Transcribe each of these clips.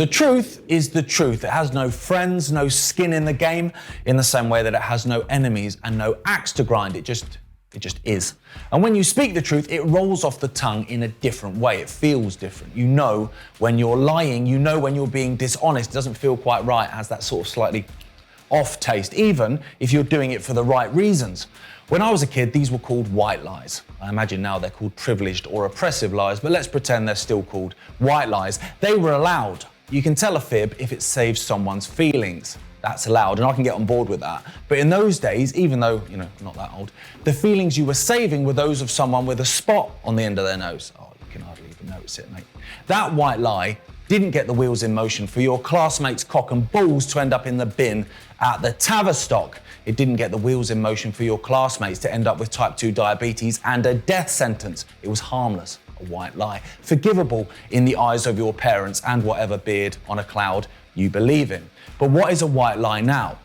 The truth is the truth. It has no friends, no skin in the game, in the same way that it has no enemies and no axe to grind. It just is. And when you speak the truth, it rolls off the tongue in a different way. It feels different. You know when you're lying, you know when you're being dishonest. It doesn't feel quite right. It has that sort of slightly off taste, even if you're doing it for the right reasons. When I was a kid, these were called white lies. I imagine now they're called privileged or oppressive lies, but let's pretend they're still called white lies. They were allowed. You can tell a fib if it saves someone's feelings. That's allowed, and I can get on board with that. But in those days, even though, not that old, the feelings you were saving were those of someone with a spot on the end of their nose. Oh, you can hardly even notice it, mate. That white lie didn't get the wheels in motion for your classmates' cock and balls to end up in the bin at the Tavistock. It didn't get the wheels in motion for your classmates to end up with type 2 diabetes and a death sentence. It was harmless, a white lie, forgivable in the eyes of your parents and whatever beard on a cloud you believe in. But what is a white lie now?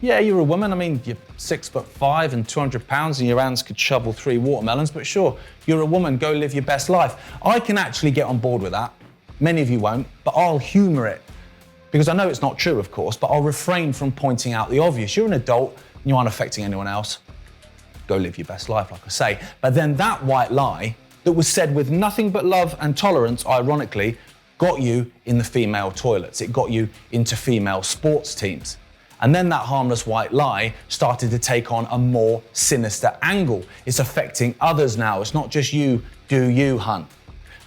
Yeah, you're a woman. I mean, you're 6'5" and 200 pounds and your hands could shovel 3 watermelons, but sure, you're a woman, go live your best life. I can actually get on board with that. Many of you won't, but I'll humour it. Because I know it's not true, of course, but I'll refrain from pointing out the obvious. You're an adult and you aren't affecting anyone else. Go live your best life, like I say. But then that white lie that was said with nothing but love and tolerance, ironically, got you in the female toilets. It got you into female sports teams. And then that harmless white lie started to take on a more sinister angle. It's affecting others now. It's not just you, do you, hun.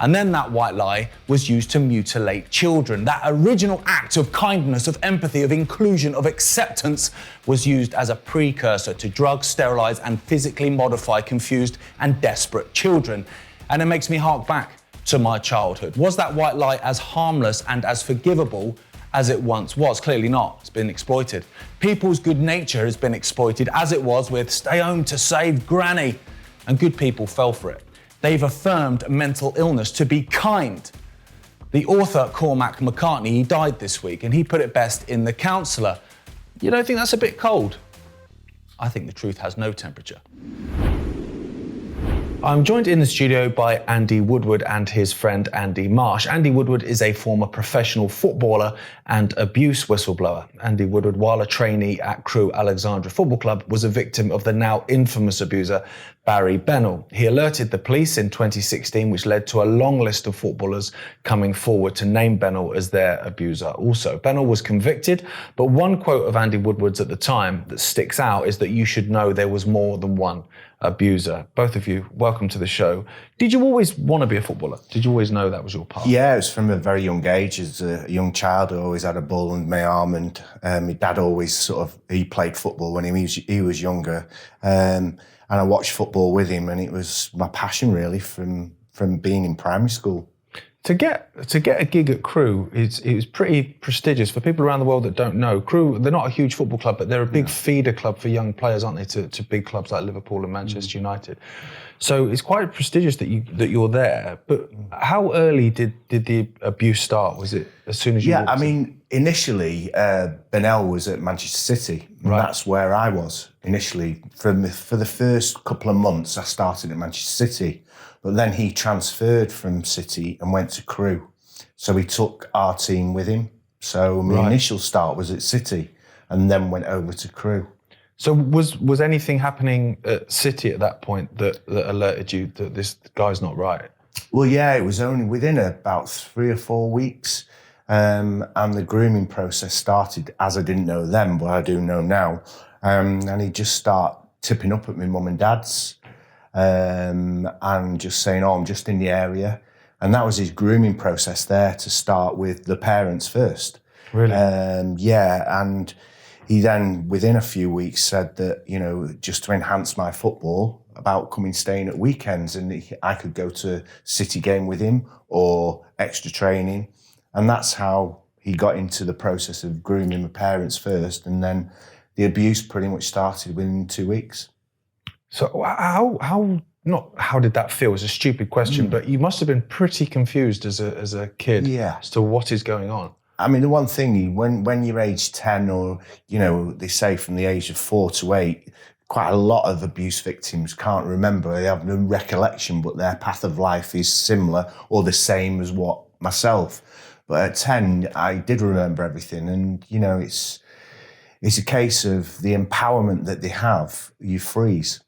And then that white lie was used to mutilate children. That original act of kindness, of empathy, of inclusion, of acceptance was used as a precursor to drug, sterilize, and physically modify confused and desperate children. And it makes me hark back to my childhood. Was that white lie as harmless and as forgivable as it once was? Clearly not. It's been exploited. People's good nature has been exploited, as it was with stay home to save granny. And good people fell for it. They've affirmed mental illness to be kind. The author Cormac McCartney, he died this week, and he put it best in The Counsellor. You don't think that's a bit cold? I think the truth has no temperature. I'm joined in the studio by Andy Woodward and his friend Andy Marsh. Andy Woodward is a former professional footballer and abuse whistleblower. Andy Woodward, while a trainee at Crewe Alexandra Football Club, was a victim of the now infamous abuser Barry Bennell. He alerted the police in 2016, which led to a long list of footballers coming forward to name Bennell as their abuser also. Bennell was convicted, but one quote of Andy Woodward's at the time that sticks out is that you should know there was more than one abuser. Both of you, welcome to the show. Did you always want to be a footballer? Did you always know that was your path? Yeah, it was from a very young age. As a young child, I always had a ball under my arm, and my dad always he played football when he was younger, and I watched football with him, and it was my passion really from being in primary school. To get a gig at Crewe, it was pretty prestigious. For people around the world that don't know, Crewe, they're not a huge football club, but they're a big feeder club for young players, aren't they, to big clubs like Liverpool and Manchester United. So it's quite prestigious that you're there. But how early did the abuse start? Was it as soon as you walked in? I mean, initially, Bennell was at Manchester City, and that's where I was initially. For the first couple of months, I started at Manchester City. But then he transferred from City and went to Crewe. So he took our team with him. So my initial start was at City and then went over to Crewe. So was anything happening at City at that point that alerted you that this guy's not right? Well, yeah, it was only within about 3 or 4 weeks. And the grooming process started, as I didn't know then, but I do know now. And he'd just start tipping up at my mum and dad's. And just saying, I'm just in the area. And that was his grooming process there, to start with the parents first. Really? Yeah, and he then, within a few weeks, said that, just to enhance my football, about staying at weekends, and I could go to City game with him or extra training. And that's how he got into the process of grooming my parents first. And then the abuse pretty much started within 2 weeks. So how did that feel? It's a stupid question, but you must have been pretty confused as a kid as to what is going on. I mean, the one thing, when you're age 10 or, they say from the age of 4 to 8, quite a lot of abuse victims can't remember. They have no recollection, but their path of life is similar or the same as what myself. But at 10, I did remember everything. And, you know, it's a case of the empowerment that they have, you freeze.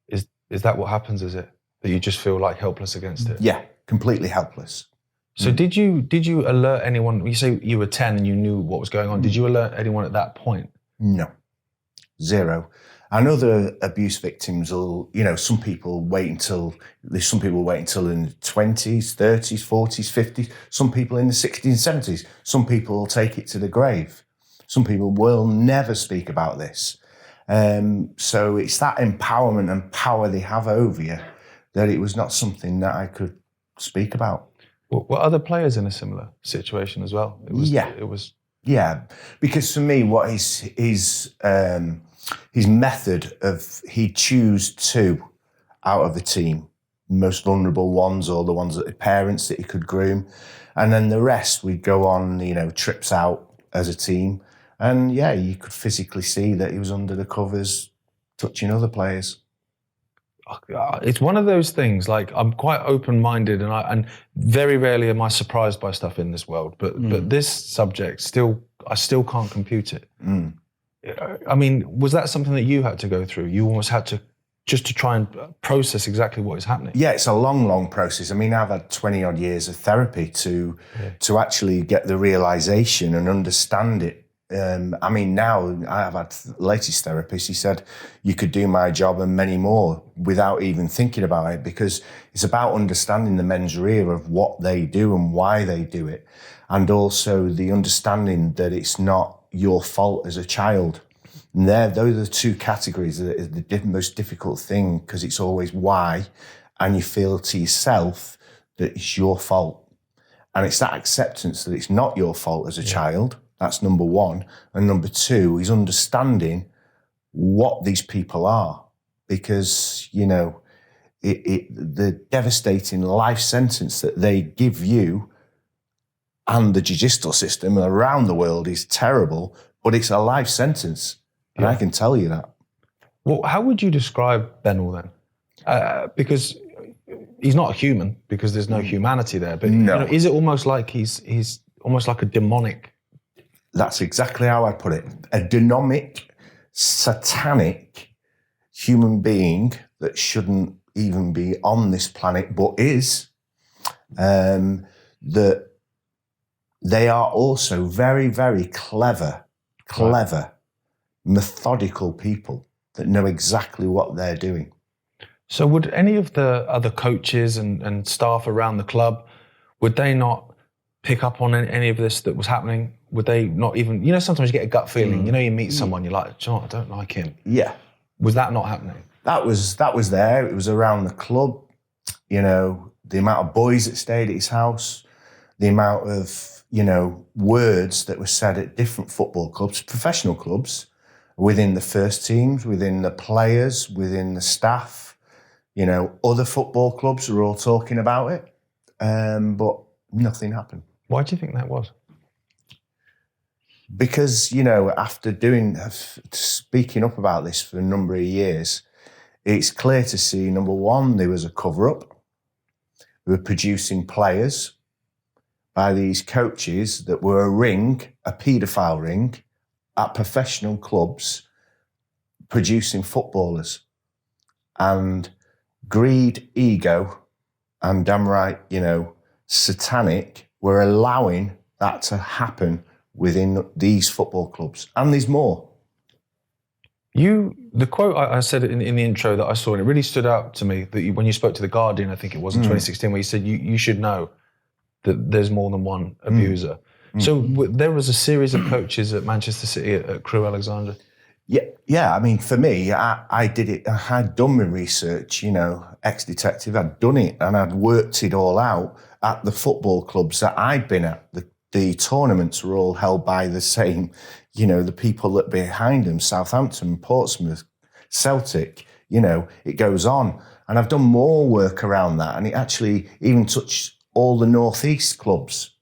Is that what happens, is it? That you just feel like helpless against it? Yeah, completely helpless. So did you alert anyone? You say you were 10 and you knew what was going on. Did you alert anyone at that point? No, zero. I know the abuse victims will, you know, some people wait until in the 20s, 30s, 40s, 50s, some people in the 60s and 70s. Some people will take it to the grave. Some people will never speak about this. So it's that empowerment and power they have over you that it was not something that I could speak about. Were other players in a similar situation as well? Yeah, because for me, what his method of, he'd choose 2 out of the team, most vulnerable ones or the ones that the parents that he could groom, and then the rest we'd go on, you know, trips out as a team. And yeah, you could physically see that he was under the covers, touching other players. It's one of those things, like, I'm quite open-minded and very rarely am I surprised by stuff in this world, but this subject, I still can't compute it. I mean, was that something that you had to go through? You almost had to, just to try and process exactly what is happening? Yeah, it's a long process. I mean, I've had 20 odd years of therapy to actually get the realization and understand it. I mean, now I've had the latest therapist. He said you could do my job and many more without even thinking about it, because it's about understanding the mens rea of what they do and why they do it. And also the understanding that it's not your fault as a child. And those are the 2 categories that is the most difficult thing, because it's always why, and you feel to yourself that it's your fault. And it's that acceptance that it's not your fault as a child. That's number 1. And number 2 is understanding what these people are. Because, you know, the devastating life sentence that they give you and the judicial system around the world is terrible, but it's a life sentence. And I can tell you that. Well, how would you describe Benel then? Because he's not a human, because there's no humanity there. But no. You know, is it almost like he's almost like a demonic? That's exactly how I put it. A demonic, satanic human being that shouldn't even be on this planet, but is. That they are also very, very clever, methodical people that know exactly what they're doing. So would any of the other coaches and staff around the club, would they not pick up on any of this that was happening? Would they not even, you know, sometimes you get a gut feeling, you know, you meet someone, you're like, "Do you know what, I don't like him." Yeah. Was that not happening? That was there. It was around the club, you know, the amount of boys that stayed at his house, the amount of, you know, words that were said at different football clubs, professional clubs, within the first teams, within the players, within the staff. You know, other football clubs were all talking about it, but nothing happened. Why do you think that was? Because, you know, after speaking up about this for a number of years, it's clear to see, number 1, there was a cover-up. We were producing players by these coaches that were a paedophile ring at professional clubs, producing footballers. And greed, ego, and damn right, you know, satanic, were allowing that to happen within these football clubs. And there's more. The quote I said in the intro that I saw, and it really stood out to me, that when you spoke to The Guardian, I think it was in 2016, where you said you should know that there's more than one abuser. So there was a series of coaches at Manchester City at Crewe Alexandra. Yeah. I mean, for me, I did it. I had done my research, you know, ex-detective. I'd done it and I'd worked it all out at the football clubs that I'd been at. The tournaments were all held by the same, you know, the people that behind them, Southampton, Portsmouth, Celtic, you know, it goes on. And I've done more work around that. And it actually even touched all the Northeast clubs.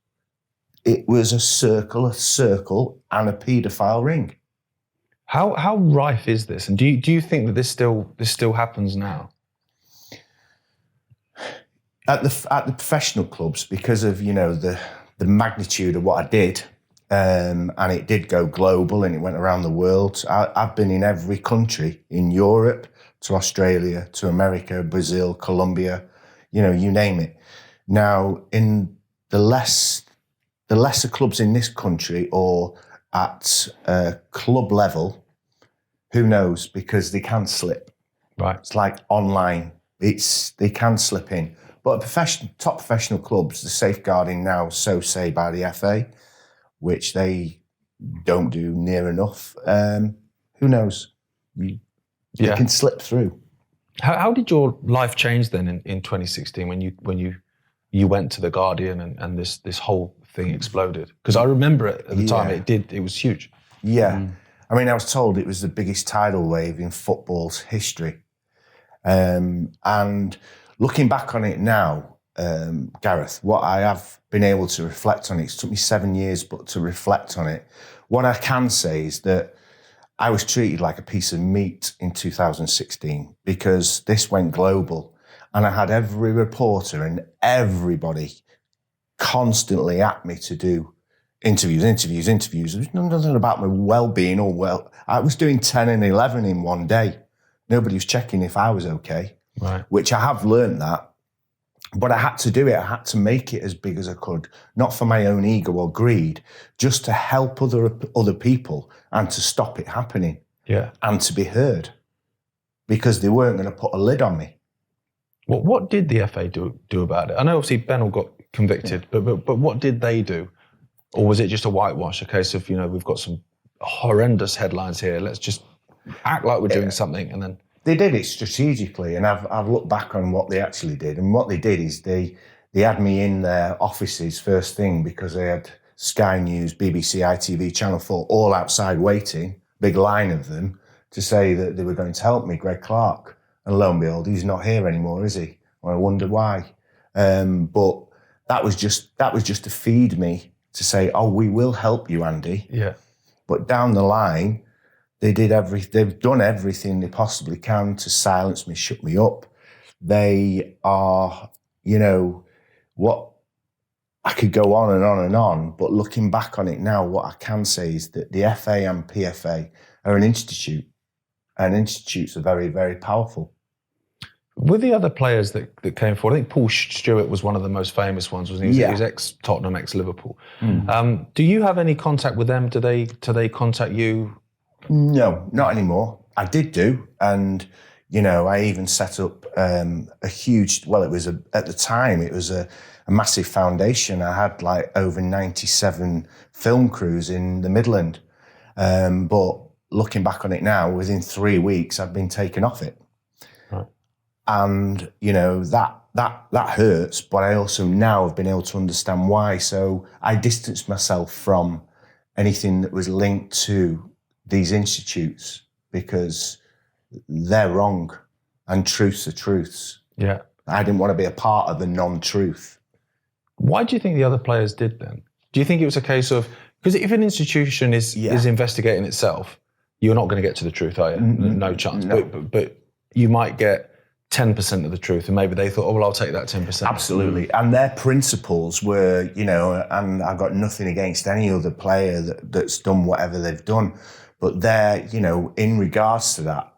It was a circle, and a paedophile ring. How rife is this? And do you think that this still happens now? At the professional clubs, because of, you know, the the magnitude of what I did, and it did go global and it went around the world. I've been in every country, in Europe, to Australia, to America, Brazil, Colombia, you name it. Now, in the lesser clubs in this country or at club level, who knows? Because they can slip. Right. It's like online. They can slip in. But top professional clubs, the safeguarding now, so say by the FA, which they don't do near enough. Who knows? They can slip through. How did your life change then in 2016 when you went to the Guardian and this whole thing exploded? Because I remember it at the time. It was huge. Yeah. I mean, I was told it was the biggest tidal wave in football's history. And looking back on it now, Gareth, what I have been able to reflect on it, it's took me 7 years, but to reflect on it, what I can say is that I was treated like a piece of meat in 2016 because this went global and I had every reporter and everybody constantly at me to do interviews. There's nothing about my well-being I was doing 10 and 11 in one day. Nobody was checking if I was okay, right? Which I have learned that, but I had to do it. I had to make it as big as I could, not for my own ego or greed, just to help other people and to stop it happening. Yeah, and to be heard, because they weren't going to put a lid on me. What did the FA do about it? I know obviously Bennell got convicted, but what did they do? Or was it just a whitewash, a case of, we've got some horrendous headlines here, let's just act like we're doing something, and then... They did it strategically, and I've looked back on what they actually did, and what they did is they had me in their offices first thing because they had Sky News, BBC, ITV, Channel 4, all outside waiting, big line of them, to say that they were going to help me, Greg Clark. And lo and behold, he's not here anymore, is he? Well, I wondered why. But that was just to feed me, to say, oh, we will help you, Andy. Yeah. But down the line, they've done everything they possibly can to silence me, shut me up. They are, what I could go on and on and on, but looking back on it now, what I can say is that the FA and PFA are an institute, and institutes are very, very powerful. With the other players that came forward, I think Paul Stewart was one of the most famous ones, wasn't he? He was ex-Tottenham, ex-Liverpool. Do you have any contact with them? Do they contact you? No, not anymore. I did do, and I even set up a huge. Well, at the time it was a massive foundation. I had like over 97 film crews in the Midland, but looking back on it now, within 3 weeks I've been taken off it. Right. And that hurts, but I also now have been able to understand why. So I distanced myself from anything that was linked to these institutes because they're wrong and truths are truths. Yeah. I didn't want to be a part of the non-truth. Why do you think the other players did then? Do you think it was a case of, because if an institution is investigating itself, you're not going to get to the truth, are you? No chance. No. But you might get 10% of the truth, and maybe they thought, oh, well, I'll take that 10%. Absolutely. And their principles were, and I've got nothing against any other player that's done whatever they've done, but they're, in regards to that,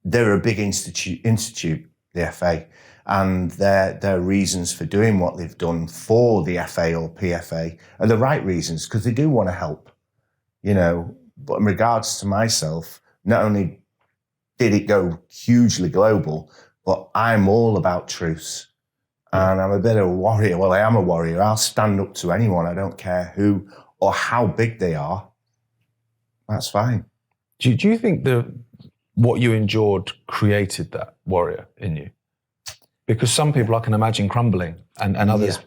they're a big institute, the FA, and their reasons for doing what they've done for the FA or PFA are the right reasons, because they do want to help, But in regards to myself, not only did it go hugely global, but I'm all about truths. And I'm a bit of a warrior. Well, I am a warrior. I'll stand up to anyone. I don't care who or how big they are. That's fine. Do you think what you endured created that warrior in you? Because some people I can imagine crumbling and others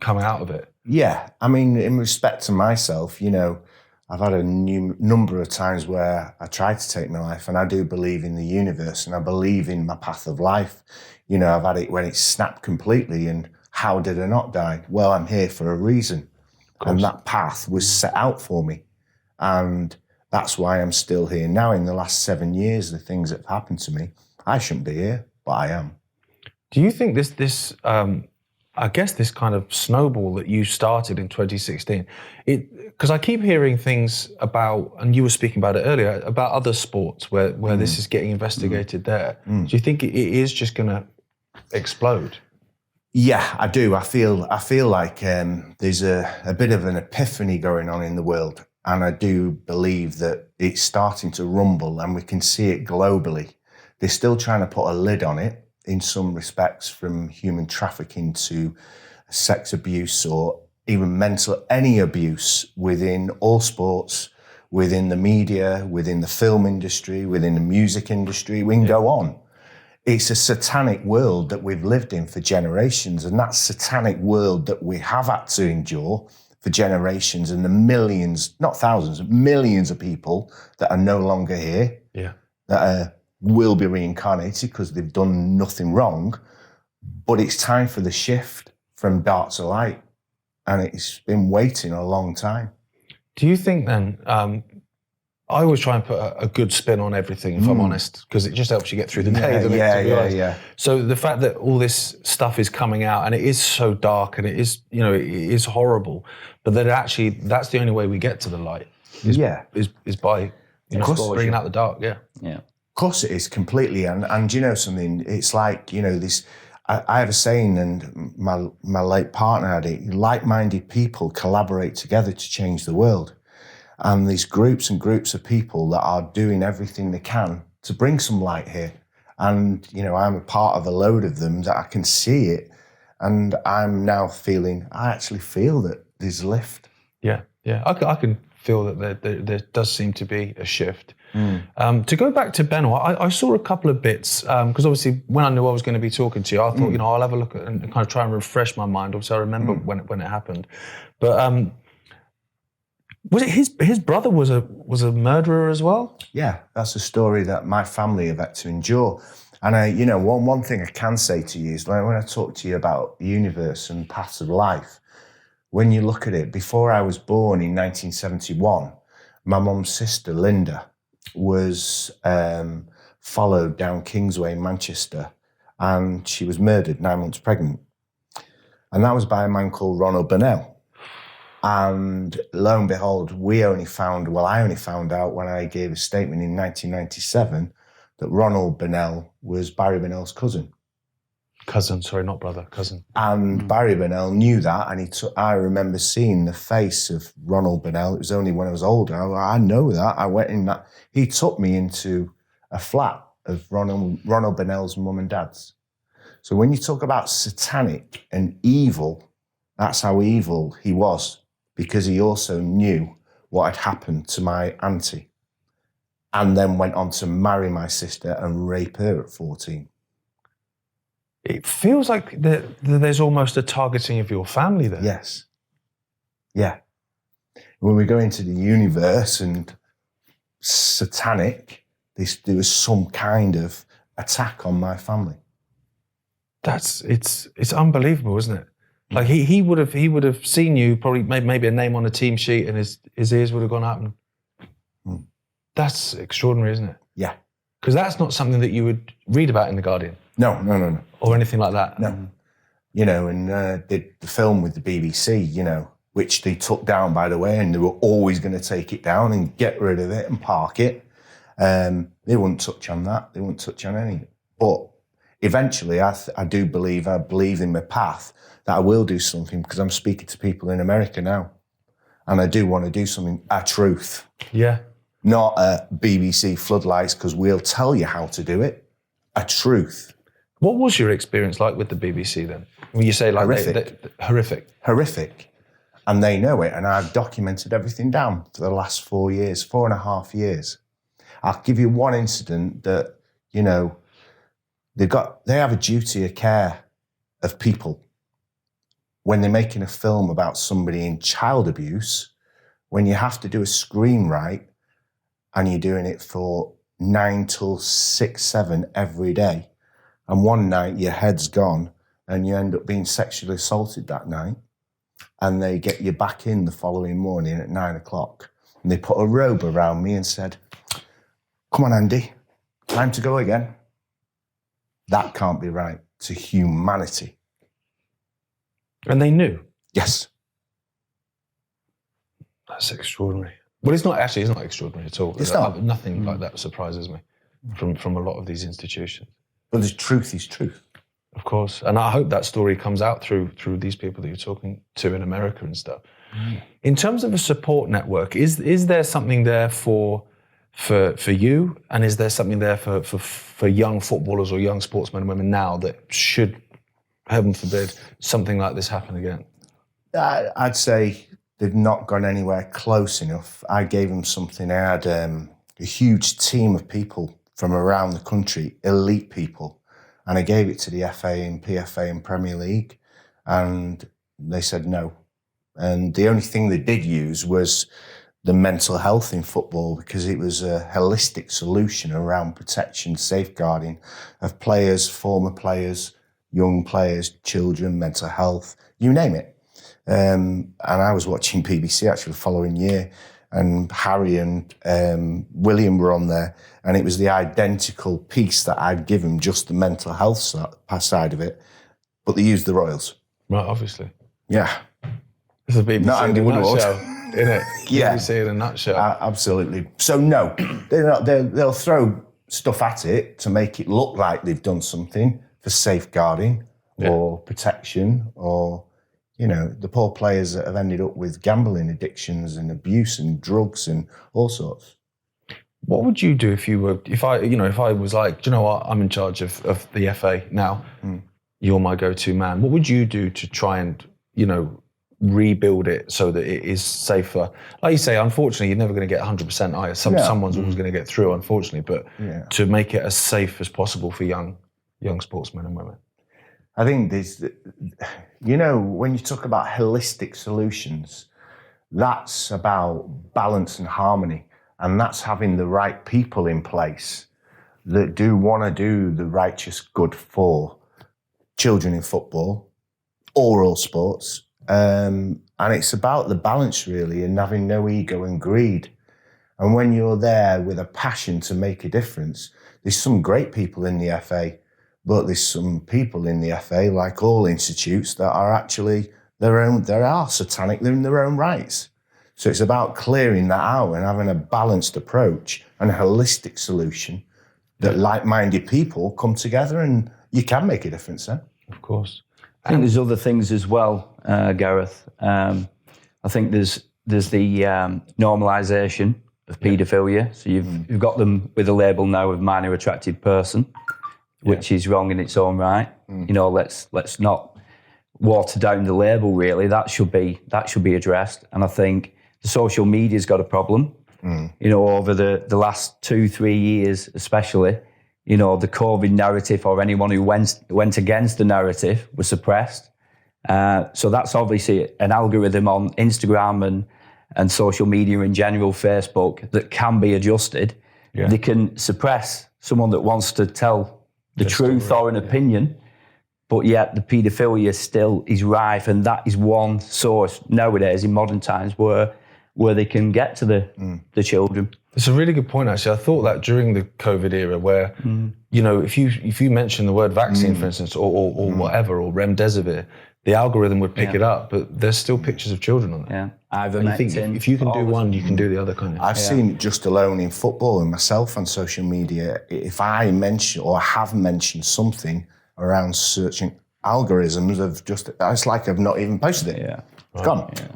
coming out of it. Yeah. I mean, in respect to myself, I've had a number of times where I tried to take my life, and I do believe in the universe and I believe in my path of life. I've had it when it snapped completely, and how did I not die? Well, I'm here for a reason. And that path was set out for me. And that's why I'm still here. Now, in the last 7 years, the things that have happened to me, I shouldn't be here, but I am. Do you think this I guess this kind of snowball that you started in 2016, because I keep hearing things about, and you were speaking about it earlier, about other sports where this is getting investigated there. Do you think it is just going to explode? Yeah, I do. I feel like there's a bit of an epiphany going on in the world. And I do believe that it's starting to rumble, and we can see it globally. They're still trying to put a lid on it in some respects, from human trafficking to sex abuse or even any abuse within all sports, within the media, within the film industry, within the music industry. We can go on. It's a satanic world that we've lived in for generations, and that satanic world that we have had to endure for generations, and the millions, not thousands, millions of people that are no longer here, that will be reincarnated because they've done nothing wrong. But it's time for the shift from dark to light, and it's been waiting a long time. Do you think then, I always try and put a good spin on everything, if I'm honest, because it just helps you get through the day. Yeah. So the fact that all this stuff is coming out, and it is so dark, and it is, it is horrible, but that actually that's the only way we get to the light. Is by bringing out the dark. Yeah. Of course it is, completely. And you know something, it's like, this, I have a saying, and my late partner had it: like-minded people collaborate together to change the world. And these groups and groups of people that are doing everything they can to bring some light here. And, I'm a part of a load of them that I can see it. And I'm now I actually feel that there's a lift. Yeah. I can feel that there does seem to be a shift. To go back to Benoit, I saw a couple of bits, because obviously when I knew I was going to be talking to you, I thought, I'll have a look at and kind of try and refresh my mind. Obviously I remember when it happened. But was it his brother was a murderer as well? Yeah, that's a story that my family have had to endure. And one thing I can say to you is, when I talk to you about the universe and paths of life, when you look at it, before I was born in 1971, my mum's sister, Linda, was followed down Kingsway in Manchester, and she was murdered 9 months pregnant. And that was by a man called Ronald Burnell. And lo and behold, I only found out when I gave a statement in 1997 that Ronald Burnell was Barry Burnell's cousin. Cousin, sorry, not brother, cousin. And Barry Burnell knew that, and I remember seeing the face of Ronald Burnell. It was only when I was older. I know that. I went in that. He took me into a flat of Ronald Burnell's mum and dad's. So when you talk about satanic and evil, that's how evil he was, because he also knew what had happened to my auntie, and then went on to marry my sister and rape her at 14. It feels like there's almost a targeting of your family there. Yes. Yeah. When we go into the universe and satanic, there was some kind of attack on my family. It's unbelievable, isn't it? Like he would have seen you, probably maybe a name on a team sheet, and his ears would have gone up. And that's extraordinary, isn't it? Yeah. Because that's not something that you would read about in The Guardian. No. Or anything like that. No. And did the film with the BBC, which they took down, by the way, and they were always going to take it down and get rid of it and park it. They wouldn't touch on that. They wouldn't touch on any of it. But eventually, I believe in my path that I will do something, because I'm speaking to people in America now. And I do want to do something, a truth. Yeah. Not a BBC floodlights, because we'll tell you how to do it. A truth. What was your experience like with the BBC then? When you say like horrific. Horrific. And they know it. And I've documented everything down for the last 4.5 years. I'll give you one incident that, they have a duty of care of people. When they're making a film about somebody in child abuse, when you have to do a screenwrite and you're doing it for 9 till 6, 7 every day, and one night your head's gone and you end up being sexually assaulted that night, and they get you back in the following morning at 9 o'clock, and they put a robe around me and said, "Come on, Andy, time to go again." That can't be right to humanity. And they knew? Yes. That's extraordinary. Well, it's not extraordinary at all. It's not. Nothing like that surprises me from a lot of these institutions. But the truth is truth. Of course. And I hope that story comes out through these people that you're talking to in America and stuff. In terms of a support network, is there something there for you, and is there something there for young footballers or young sportsmen and women now that should, heaven forbid, something like this happen again? I'd say they've not gone anywhere close enough. I gave them something. I had a huge team of people from around the country, elite people, and I gave it to the FA and PFA and Premier League, and they said no. And the only thing they did use was the mental health in football, because it was a holistic solution around protection, safeguarding of players, former players, young players, children, mental health, you name it. And I was watching BBC actually the following year, and Harry and William were on there, and it was the identical piece that I'd given, just the mental health side of it, but they used the Royals. Right, obviously. Yeah. This is BBC not Andy Woodward, isn't it? Yeah. BBC in a nutshell. Absolutely. So no, they'll throw stuff at it to make it look like they've done something for safeguarding or protection, or the poor players that have ended up with gambling addictions and abuse and drugs and all sorts. What would you do if I was like, do you know what, I'm in charge of the FA now, you're my go-to man. What would you do to try and, rebuild it so that it is safer? Like you say, unfortunately, you're never going to get 100%, are you? Someone's always going to get through, unfortunately, but to make it as safe as possible for young sportsmen and women. I think when you talk about holistic solutions, that's about balance and harmony. And that's having the right people in place that do want to do the righteous good for children in football or all sports. And it's about the balance, really, and having no ego and greed. And when you're there with a passion to make a difference, there's some great people in the FA, but there's some people in the FA, like all institutes, that are actually they are satanic, they're in their own rights. So it's about clearing that out and having a balanced approach and a holistic solution that like-minded people come together, and you can make a difference then. Of course. I think there's other things as well, Gareth. I think there's the normalisation of paedophilia. So you've got them with a label now of minor attracted person, which is wrong in its own right. Let's not water down the label, really. That should be addressed. And I think the social media's got a problem. Over the last 2-3 years, especially, the COVID narrative, or anyone who went against the narrative, was suppressed. So that's obviously an algorithm on Instagram and social media in general, Facebook, that can be adjusted. Yeah. They can suppress someone that wants to tell the truth or an opinion, but yet the paedophilia still is rife, and that is one source nowadays in modern times where they can get to the children. It's a really good point, actually. I thought that during the COVID era, where if you mention the word vaccine, for instance, or whatever, or remdesivir, the algorithm would pick it up, but there's still pictures of children on there. Yeah, and you think if you can do one, you can do the other kind of. I've seen it just alone in football and myself on social media. If I mention or have mentioned something around searching, algorithms have just, it's like I've not even posted it. Yeah. It's gone. Yeah.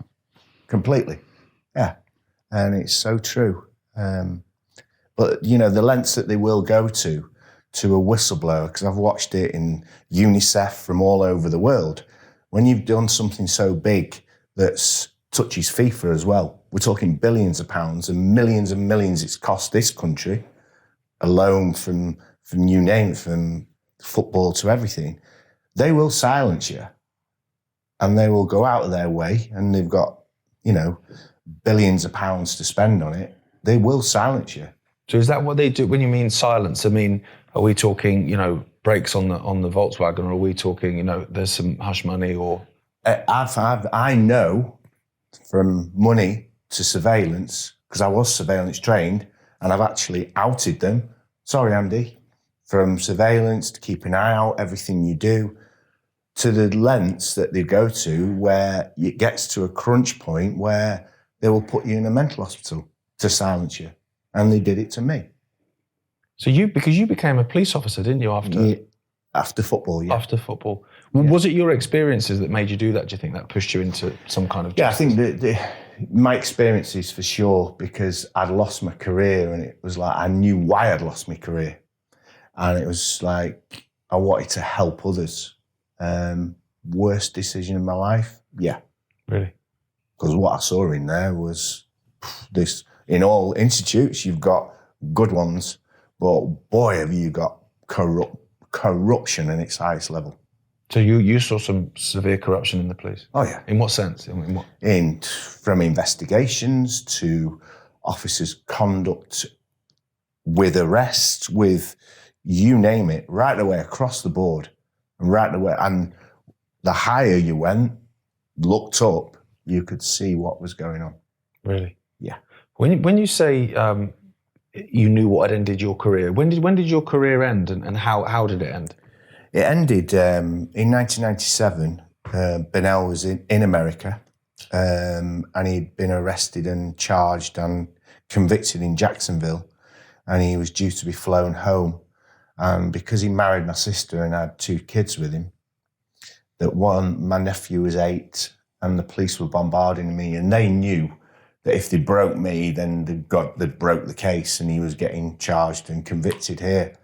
Completely. Yeah. And it's so true. But, the lengths that they will go to a whistleblower, because I've watched it in UNICEF from all over the world. When you've done something so big that touches FIFA as well, we're talking billions of pounds and millions it's cost this country alone, from you name it, from football to everything. They will silence you, and they will go out of their way, and they've got, billions of pounds to spend on it. They will silence you. So is that what they do when you mean silence? I mean, are we talking, brakes on the Volkswagen, or are we talking, there's some hush money, or? I know from money to surveillance, because I was surveillance trained, and I've actually outed them. Sorry, Andy. From surveillance to keep an eye out, everything you do, to the lengths that they go to, where it gets to a crunch point where they will put you in a mental hospital to silence you. And they did it to me. So because you became a police officer, didn't you, after football, yeah. After football. Was it your experiences that made you do that? Do you think that pushed you into some kind of justice? Yeah, I think my experiences for sure, because I'd lost my career, and it was like I knew why I'd lost my career. And it was like I wanted to help others. Worst decision in my life? Yeah. Really? Because what I saw in there was this. In all institutes, you've got good ones, but boy, have you got corruption in its highest level. So you saw some severe corruption in the police? Oh yeah. In what sense? In what? From investigations to officers' conduct, with arrests, with you name it, right away across the board, right away. And the higher you went, looked up, you could see what was going on. Really? Yeah. When you say you knew what had ended your career, when did your career end, and how did it end? It ended in 1997. Bennell was in America, and he'd been arrested and charged and convicted in Jacksonville, and he was due to be flown home. And because he married my sister and had 2 kids with him, my nephew was 8, and the police were bombarding me, and they knew that if they broke me, then they'd broke the case, and he was getting charged and convicted here.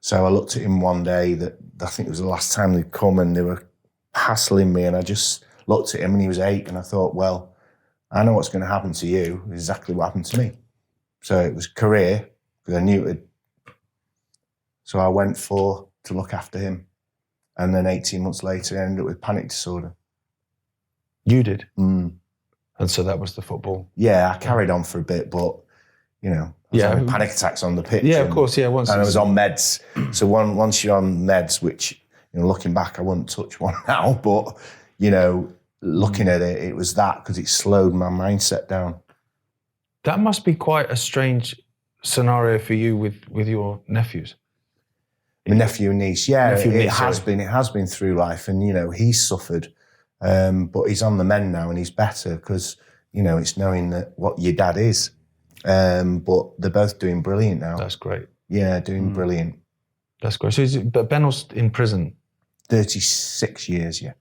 So I looked at him one day, that I think it was the last time they'd come, and they were hassling me, and I just looked at him, and he was 8, and I thought, well, I know what's going to happen to you, exactly what happened to me. So it was career, because I knew it. So I went to look after him, and then 18 months later, I ended up with panic disorder. You did? Mm. And so that was the football? Yeah, I carried on for a bit, but, I was having panic attacks on the pitch. Yeah, of course, yeah. And I was on meds. So once you're on meds, which, looking back, I wouldn't touch one now, but, looking at it, it was that, because it slowed my mindset down. That must be quite a strange scenario for you with your nephews. My nephew and niece, yeah, it has been through life, and, he's suffered. But he's on the mend now, and he's better, because, it's knowing that what your dad is. But they're both doing brilliant now. That's great. Yeah, doing brilliant. That's great. So but Bennell's in prison? 36 years, yeah.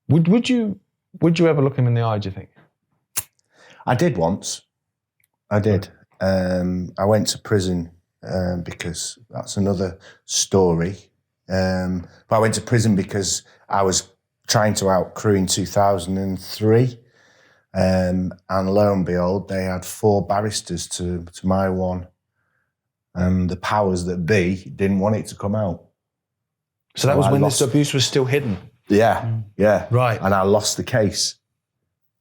Would you ever look him in the eye, do you think? I did once. I did. I went to prison because that's another story. But I went to prison because I was trying to out-crew in 2003. And lo and behold, they had 4 barristers to my 1. And the powers that be didn't want it to come out. So that was when this abuse was still hidden? Yeah, yeah. Right. And I lost the case.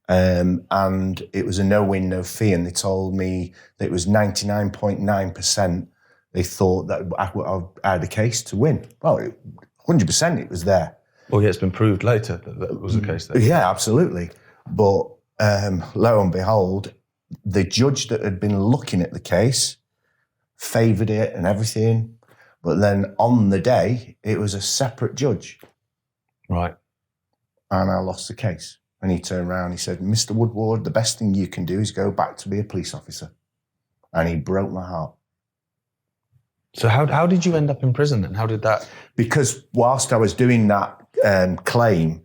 And it was a no-win, no-fee. And they told me that it was 99.9%. They thought that I had a case to win. Well, 100% it was there. Well, yeah, it's been proved later that was the case there. Yeah, absolutely. But lo and behold, the judge that had been looking at the case favoured it and everything. But then on the day, it was a separate judge. Right. And I lost the case. And he turned around, he said, Mr. Woodward, the best thing you can do is go back to be a police officer. And he broke my heart. So how did you end up in prison then? How did that? Because whilst I was doing that claim,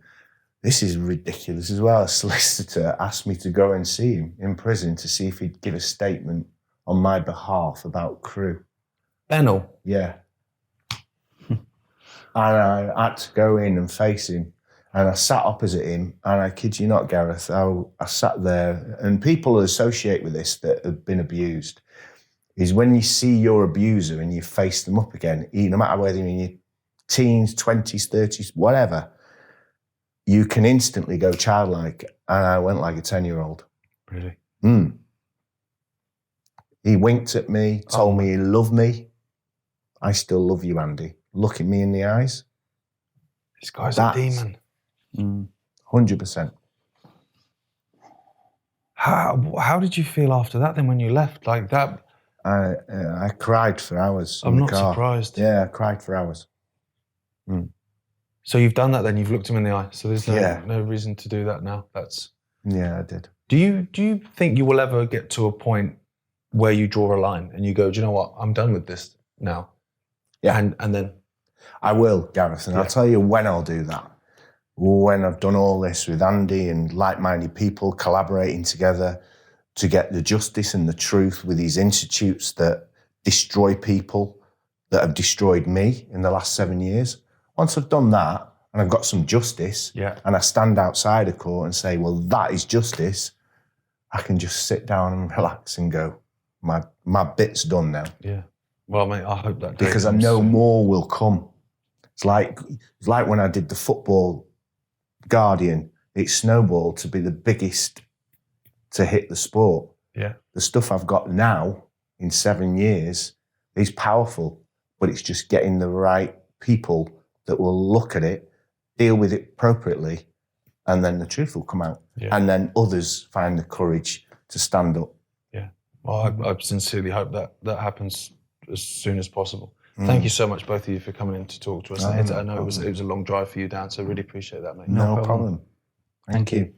this is ridiculous as well, a solicitor asked me to go and see him in prison to see if he'd give a statement on my behalf about crew. Bennell? Yeah. And I had to go in and face him. And I sat opposite him, and I kid you not, Gareth, I sat there, and people associate with this that have been abused, is when you see your abuser and you face them up again, no matter whether you're in your teens, 20s, 30s, whatever, you can instantly go childlike. And I went like a 10-year-old. Really? He winked at me, told me he loved me. I still love you, Andy. Look at me in the eyes. This guy's a demon. 100%. How did you feel after that then when you left like that? I cried for hours. I'm not surprised. Yeah, I cried for hours. So you've done that then, you've looked him in the eye. So there's Yeah. no reason to do that now. Yeah, I did. Do you think you will ever get to a point where you draw a line and you go, do you know what, I'm done with this now? Yeah. And then I will, Gareth, and I'll tell you when I'll do that. When I've done all this with Andy and like-minded people collaborating together to get the justice and the truth with these institutes that destroy people, that have destroyed me in the last 7 years. Once I've done that and I've got some justice and I stand outside a court and say, well, that is justice, I can just sit down and relax and go, my bit's done now. Yeah. Well, mate, I hope that day because I comes know soon. more will come. It's like when I did the Football Guardian, it snowballed to be the biggest to hit the sport. Yeah. The stuff I've got now in 7 years is powerful, but it's just getting the right people that will look at it, deal with it appropriately, and then the truth will come out. Yeah. And then others find the courage to stand up. Yeah. Well, I sincerely hope that happens as soon as possible. Thank you so much, both of you, for coming in to talk to us. I know it was a long drive for you, Dan, so really appreciate that, mate. No problem. Thank you.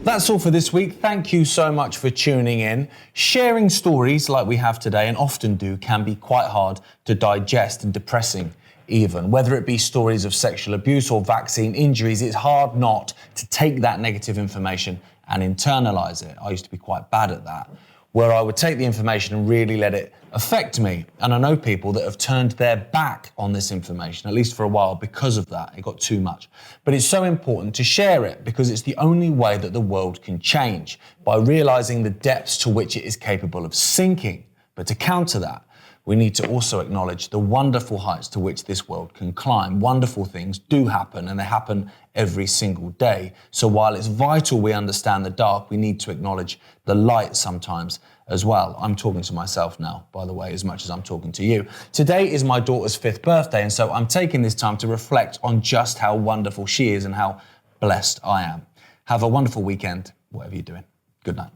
That's all for this week. Thank you so much for tuning in. Sharing stories like we have today, and often do, can be quite hard to digest and depressing even. Whether it be stories of sexual abuse or vaccine injuries, it's hard not to take that negative information and internalize it. I used to be quite bad at that, where I would take the information and really let it affect me. And I know people that have turned their back on this information, at least for a while, because of that. It got too much. But it's so important to share it because it's the only way that the world can change, by realizing the depths to which it is capable of sinking. But to counter that, we need to also acknowledge the wonderful heights to which this world can climb. Wonderful things do happen, and they happen every single day. So while it's vital we understand the dark, we need to acknowledge the light sometimes as well. I'm talking to myself now, by the way, as much as I'm talking to you. Today is my daughter's 5th birthday, and so I'm taking this time to reflect on just how wonderful she is and how blessed I am. Have a wonderful weekend, whatever you're doing. Good night.